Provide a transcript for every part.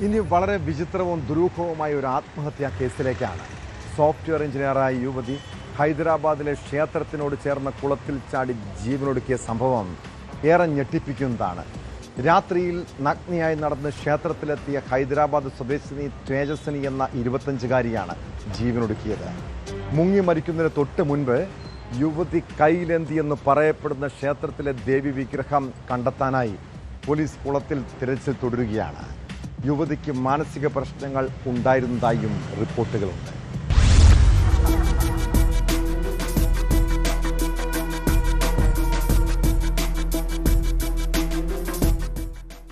ഇനി വളരെ വിചിത്രവും ദുരൂഹവുമായ ഒരു ആത്മഹത്യാ കേസിലേക്കാണ്. സോഫ്റ്റ്വെയർ എഞ്ചിനീയറായ യുവതി ഹൈദരാബാദിലെ ക്ഷേത്രത്തിനോട് ചേർന്ന കുളത്തിൽ ചാടി ജീവനൊടുക്കിയ സംഭവം ഏറെ ഞെട്ടിപ്പിക്കുന്നതാണ്. രാത്രിയിൽ നഗ്നയായി നടന്ന് ക്ഷേത്രത്തിലെത്തിയ ഹൈദരാബാദ് സ്വദേശിനി തേജസ്വിനി എന്ന 25-കാരിയാണ് ജീവനൊടുക്കിയത്. മുങ്ങി മരിക്കുന്നതിന് തൊട്ട് മുൻപ് യുവതി കൈയിലെന്തിയെന്ന് പറയപ്പെടുന്ന ക്ഷേത്രത്തിലെ ദേവി വിഗ്രഹം കണ്ടെത്താനായി പോലീസ് കുളത്തിൽ തിരച്ചിൽ തുടരുകയാണ്. യുവതിക്ക് മാനസിക പ്രശ്നങ്ങൾ ഉണ്ടായിരുന്നതായും റിപ്പോർട്ടുകളുണ്ട്.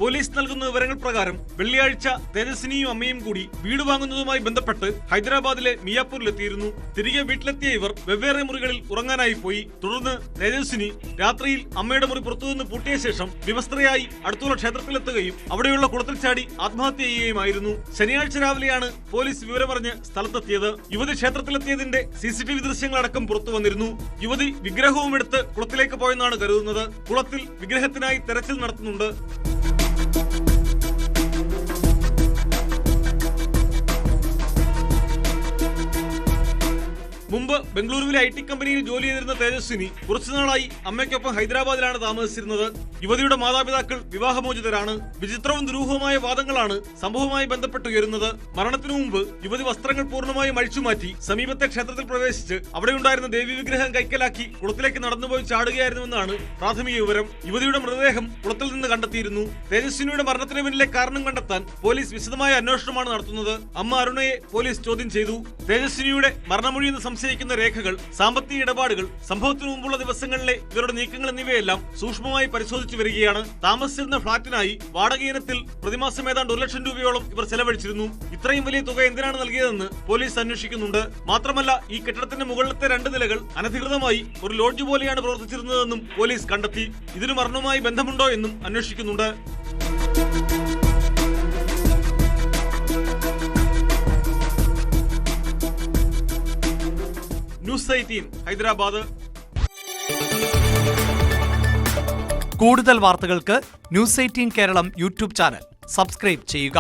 പോലീസ് നൽകുന്ന വിവരങ്ങൾ പ്രകാരം വെള്ളിയാഴ്ച തേജസ്വിനിയും അമ്മയും കൂടി വീട് വാങ്ങുന്നതുമായി ബന്ധപ്പെട്ട് ഹൈദരാബാദിലെ മിയാപൂരിലെത്തിയിരുന്നു. തിരികെ വീട്ടിലെത്തിയ ഇവർ വെവ്വേറെ മുറികളിൽ ഉറങ്ങാനായി പോയി. തുടർന്ന് തേജസ്വിനി രാത്രിയിൽ അമ്മയുടെ മുറി പുറത്തുനിന്ന് പൂട്ടിയ ശേഷം വിവസ്ത്രയായി അടുത്തുള്ള ക്ഷേത്രത്തിലെത്തുകയും അവിടെയുള്ള കുളത്തിൽ ചാടി ആത്മഹത്യ ചെയ്യുകയുമായിരുന്നു. ശനിയാഴ്ച രാവിലെയാണ് പോലീസ് വിവരമറിഞ്ഞ് സ്ഥലത്തെത്തിയത്. യുവതി ക്ഷേത്രത്തിലെത്തിയതിന്റെ CCTV ദൃശ്യങ്ങളടക്കം പുറത്തു വന്നിരുന്നു. യുവതി വിഗ്രഹവും എടുത്ത് കുളത്തിലേക്ക് പോയെന്നാണ് കരുതുന്നത്. കുളത്തിൽ വിഗ്രഹത്തിനായി തെരച്ചിൽ നടത്തുന്നുണ്ട്. മുമ്പ് ബംഗളൂരുവിലെ IT കമ്പനിയിൽ ജോലി ചെയ്തിരുന്ന തേജസ്വിനി കുറച്ചുനാളായി അമ്മയ്ക്കൊപ്പം ഹൈദരാബാദിലാണ് താമസിച്ചിരുന്നത്. യുവതിയുടെ മാതാപിതാക്കൾ വിവാഹമോചിതരാണ്. വിചിത്രവും ദുരൂഹവുമായ വാദങ്ങളാണ് സംഭവവുമായി ബന്ധപ്പെട്ട് ഉയരുന്നത്. മരണത്തിനു മുമ്പ് യുവതി വസ്ത്രങ്ങൾ പൂർണ്ണമായും അഴിച്ചുമാറ്റി സമീപത്തെ ക്ഷേത്രത്തിൽ പ്രവേശിച്ച് അവിടെയുണ്ടായിരുന്ന ദേവി വിഗ്രഹം കൈക്കലാക്കി കുളത്തിലേക്ക് നടന്നുപോയി ചാടുകയായിരുന്നുവെന്നാണ് പ്രാഥമിക വിവരം. യുവതിയുടെ മൃതദേഹം കുളത്തിൽ നിന്ന് കണ്ടെത്തിയിരുന്നു. തേജസ്വിനിയുടെ മരണത്തിന് പിന്നിലെ കാരണം കണ്ടെത്താൻ പോലീസ് വിശദമായ അന്വേഷണമാണ് നടത്തുന്നത്. അമ്മ അരുണയെ പോലീസ് ചോദ്യം ചെയ്തു. തേജസ്വിനിയുടെ മരണമൊഴിയെന്ന് സംശയിക്കുന്ന രേഖകൾ, സാമ്പത്തിക ഇടപാടുകൾ, സംഭവത്തിനു മുമ്പുള്ള ദിവസങ്ങളിലെ ഇവരുടെ നീക്കങ്ങൾ എന്നിവയെല്ലാം സൂക്ഷ്മമായി പരിശോധിച്ചു വരികയാണ്. താമസിച്ചിരുന്ന ഫ്ളാറ്റിനായി വാടക ഇനത്തിൽ പ്രതിമാസം ഏതാണ്ട് 1 ലക്ഷം രൂപയോളം ഇവർ ചെലവഴിച്ചിരുന്നു. ഇത്രയും വലിയ തുക എന്തിനാണ് നൽകിയതെന്ന് പോലീസ് അന്വേഷിക്കുന്നുണ്ട്. മാത്രമല്ല, ഈ കെട്ടിടത്തിന്റെ മുകളിലത്തെ 2 നിലകൾ അനധികൃതമായി ഒരു ലോഡ്ജ് പോലെയാണ് പ്രവർത്തിച്ചിരുന്നതെന്നും പോലീസ് കണ്ടെത്തി. ഇതിന് മരണവുമായി ബന്ധമുണ്ടോ എന്നും അന്വേഷിക്കുന്നുണ്ട്. ന്യൂസ് 18 ഹൈദരാബാദ്. കൂടുതൽ വാർത്തകൾക്ക് news 18 Keralam YouTube channel subscribe ചെയ്യുക.